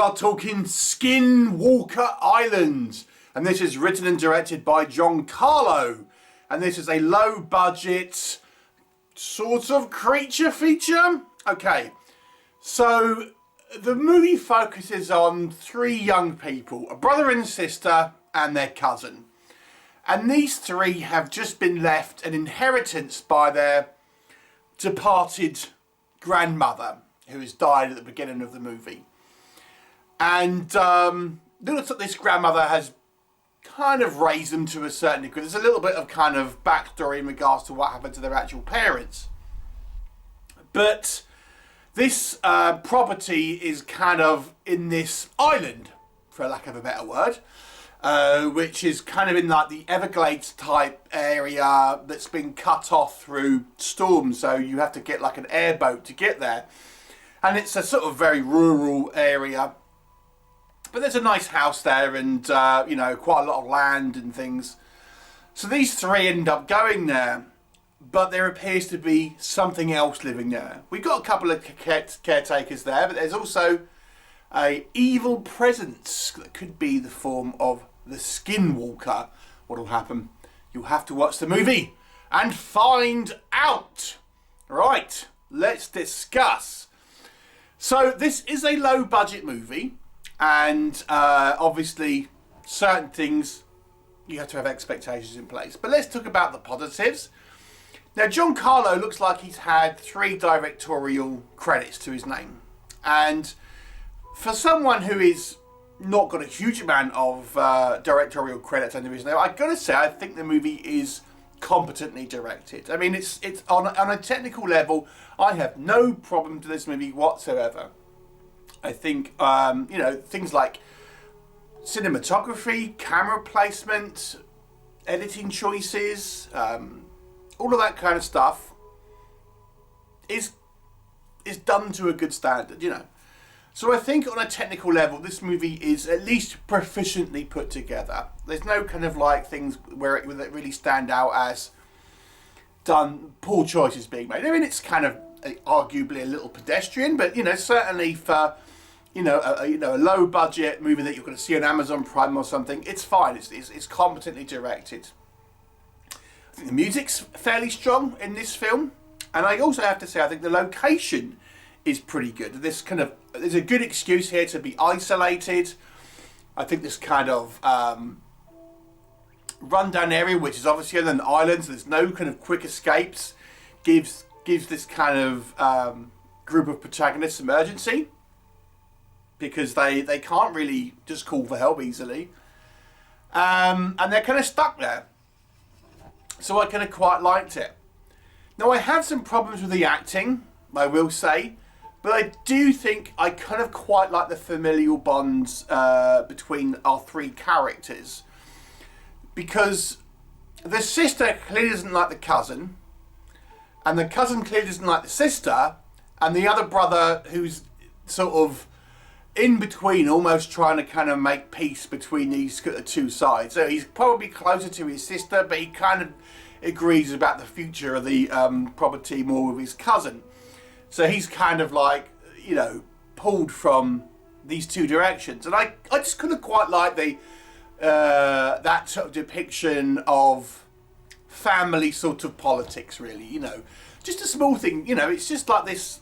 are talking Skinwalker Island, and this is written and directed by Giancarlo, and this is a low budget sort of creature feature. Okay, so the movie focuses on three young people, a brother and sister and their cousin, and these three have just been left an inheritance by their departed grandmother, who has died at the beginning of the movie. And looks like this grandmother has kind of raised them to a certain degree. There's a little bit of kind of backstory in regards to what happened to their actual parents. But this property is kind of in this island, for lack of a better word, which is kind of in like the Everglades type area that's been cut off through storms. So you have to get like an airboat to get there. And it's a sort of very rural area. But there's a nice house there and, you know, quite a lot of land and things. So these three end up going there. But there appears to be something else living there. We've got a couple of caretakers there, but there's also a evil presence that could be the form of the Skinwalker. What'll happen? You'll have to watch the movie and find out. Right, let's discuss. So this is a low budget movie. And obviously, certain things, you have to have expectations in place. But let's talk about the positives. Now, Giancarlo looks like he's had 3 directorial credits to his name. And for someone who is not got a huge amount of directorial credits under his name, I've got to say, I think the movie is competently directed. I mean, it's on a technical level, I have no problem to this movie whatsoever. I think, you know, things like cinematography, camera placement, editing choices, all of that kind of stuff is done to a good standard, you know. So I think on a technical level, this movie is at least proficiently put together. There's no kind of like things where it really stand out as done poor choices being made. I mean, it's kind of arguably a little pedestrian, but you know, certainly for you know a low budget movie that you're going to see on Amazon Prime or something, it's fine. It's competently directed. I think the music's fairly strong in this film, and I also have to say I think the location is pretty good. There's a good excuse here to be isolated. I think this kind of rundown area, which is obviously on an island, so there's no kind of quick escapes, gives this kind of group of protagonists some urgency, because they can't really just call for help easily, and they're kind of stuck there. So I kind of quite liked it. Now I have some problems with the acting, I will say, but I do think I kind of quite like the familial bonds between our 3 characters, because the sister clearly doesn't like the cousin, and the cousin clearly doesn't like the sister, and the other brother who's sort of in between, almost trying to kind of make peace between these 2 sides. So he's probably closer to his sister, but he kind of agrees about the future of the property more with his cousin. So he's kind of like, you know, pulled from these 2 directions. And I just kind of quite like the that sort of depiction of family sort of politics, really, you know. Just a small thing, you know, it's just like this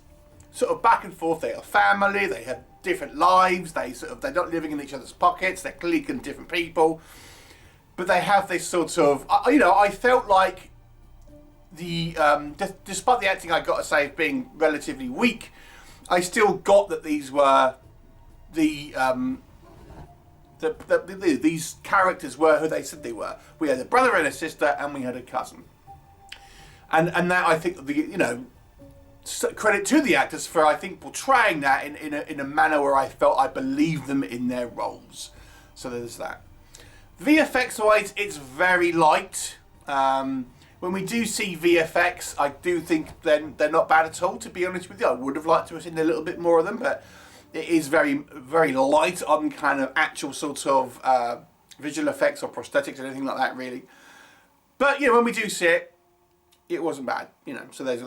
sort of back and forth. They are family, they have different lives, they're not living in each other's pockets, they're clearly different people. But they have this sort of, you know, I felt like despite the acting, I got to say, being relatively weak, I still got that these were these characters were who they said they were. We had a brother and a sister, and we had a cousin. And that, I think, you know, credit to the actors for, I think, portraying that in a manner where I felt I believed them in their roles. So there's that. VFX wise, it's very light. When we do see VFX, I do think they're not bad at all, to be honest with you. I would have liked to have seen a little bit more of them, but it is very, very light on kind of actual sort of visual effects or prosthetics or anything like that, really. But, you know, when we do see it, it wasn't bad, you know. So they've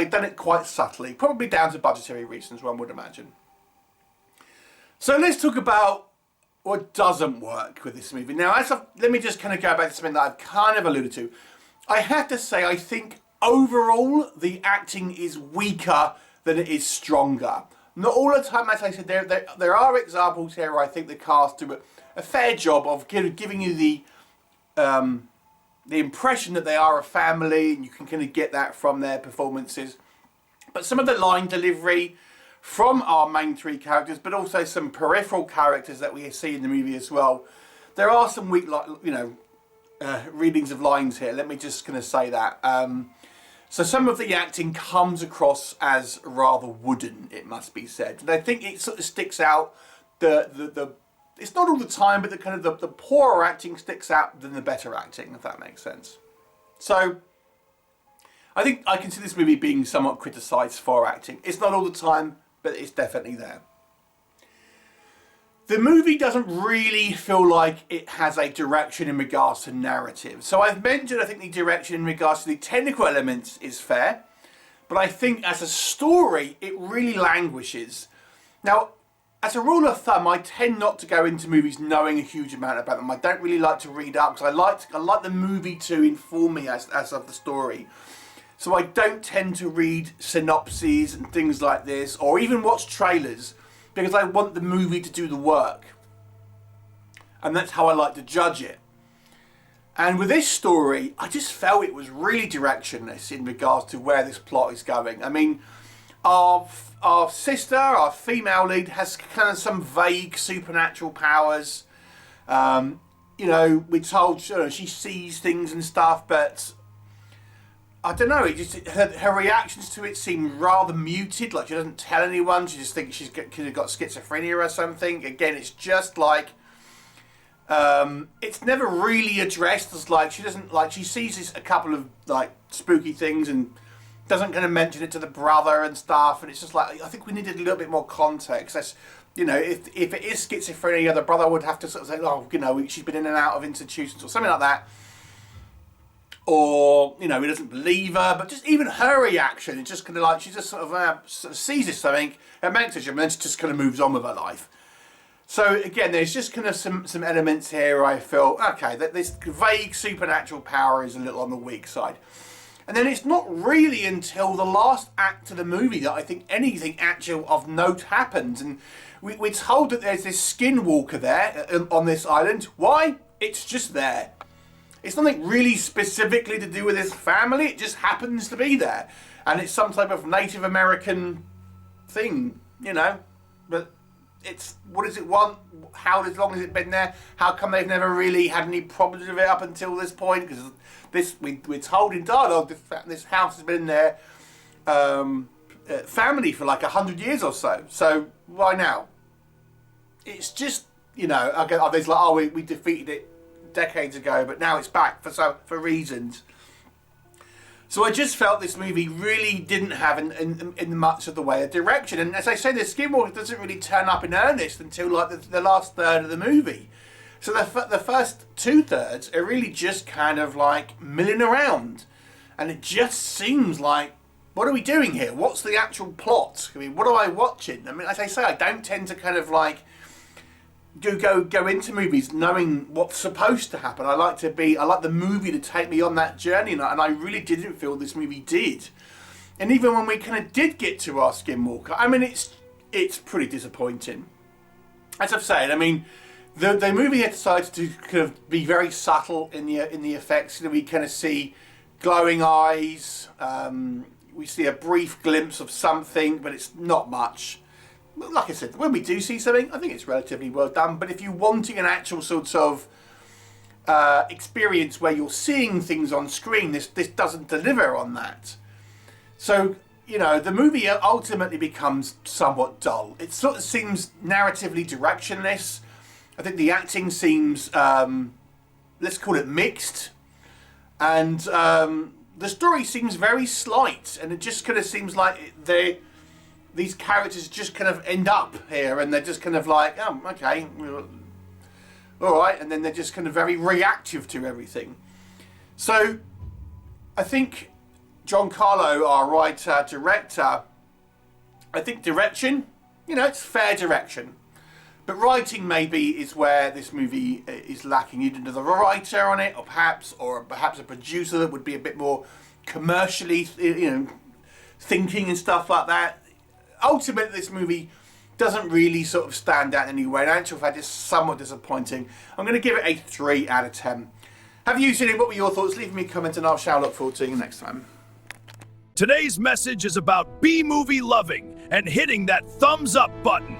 done it quite subtly, probably down to budgetary reasons, one would imagine. So let's talk about what doesn't work with this movie. Now, let me just kind of go back to something that I've kind of alluded to. I have to say, I think overall the acting is weaker than it is stronger. Not all the time, as I said, there are examples here where I think the cast do a fair job of giving you the impression that they are a family, and you can kind of get that from their performances. But some of the line delivery from our main three characters, but also some peripheral characters that we see in the movie as well, there are some weak, readings of lines here. Let me just kind of say that. So some of the acting comes across as rather wooden, it must be said. And I think it sort of sticks out. It's not all the time, but the poorer acting sticks out than the better acting, if that makes sense. So I think I consider this movie being somewhat criticised for acting. It's not all the time, but it's definitely there. The movie doesn't really feel like it has a direction in regards to narrative. So I've mentioned, I think the direction in regards to the technical elements is fair, but I think as a story, it really languishes. Now, as a rule of thumb, I tend not to go into movies knowing a huge amount about them. I don't really like to read up, because I like the movie to inform me as of the story. So I don't tend to read synopses and things like this, or even watch trailers, because I want the movie to do the work. And that's how I like to judge it. And with this story, I just felt it was really directionless in regards to where this plot is going. I mean, our sister, our female lead, has kind of some vague supernatural powers. We're told she sees things and stuff, but I don't know, her reactions to it seem rather muted, like she doesn't tell anyone, she just thinks she's got schizophrenia or something. Again, it's just like, it's never really addressed as like, she sees a couple of like spooky things and doesn't kind of mention it to the brother and stuff, and it's just like, I think we needed a little bit more context. That's, if it is schizophrenia, the brother would have to sort of say, she's been in and out of institutions or something like that. Or, he doesn't believe her, but just even her reaction, it's just kind of like, she just sort of seizes something, it makes her, and then she just kind of moves on with her life. So again, there's just kind of some elements here where I feel, okay, that this vague supernatural power is a little on the weak side. And then it's not really until the last act of the movie that I think anything actual of note happens. And we're told that there's this skinwalker there on this island. Why? It's just there. It's nothing really specifically to do with his family, it just happens to be there. And it's some type of Native American thing, But what does it want? How long has it been there? How come they've never really had any problems with it up until this point? Because we're told in dialogue that this house has been their family for like 100 years or so. So why now? It's just, there's like, we defeated it decades ago, but now it's back for reasons. So I just felt this movie really didn't have in much of the way of direction. And as I say, the Skinwalker doesn't really turn up in earnest until like the last third of the movie. So the first 2/3 are really just kind of like milling around, and it just seems like, what are we doing here? What's the actual plot? I mean, what am I watching? I mean, as I say, I don't tend to kind of like go into movies knowing what's supposed to happen. I like the movie to take me on that journey, and I really didn't feel this movie did. And even when we kind of did get to our Skinwalker, I mean, it's pretty disappointing. As I've said, I mean, the movie had decided to kind of be very subtle in the effects. We kind of see glowing eyes. We see a brief glimpse of something, but it's not much. Like I said, when we do see something, I think it's relatively well done. But if you're wanting an actual sort of experience where you're seeing things on screen, this doesn't deliver on that. So, the movie ultimately becomes somewhat dull. It sort of seems narratively directionless. I think the acting seems, let's call it mixed. And the story seems very slight. And it just kind of seems like these characters just kind of end up here, and they're just kind of like, oh, okay, all right, and then they're just kind of very reactive to everything. So I think Giancarlo, our writer, director, I think direction, it's fair direction. But writing maybe is where this movie is lacking. You didn't have the writer on it, or perhaps a producer that would be a bit more commercially, thinking and stuff like that. Ultimately, this movie doesn't really sort of stand out in any way. In actual fact, it's somewhat disappointing. I'm going to give it a 3 out of 10. Have you seen it? What were your thoughts? Leave me a comment and I shall look forward to seeing you next time. Today's message is about B-movie loving and hitting that thumbs up button.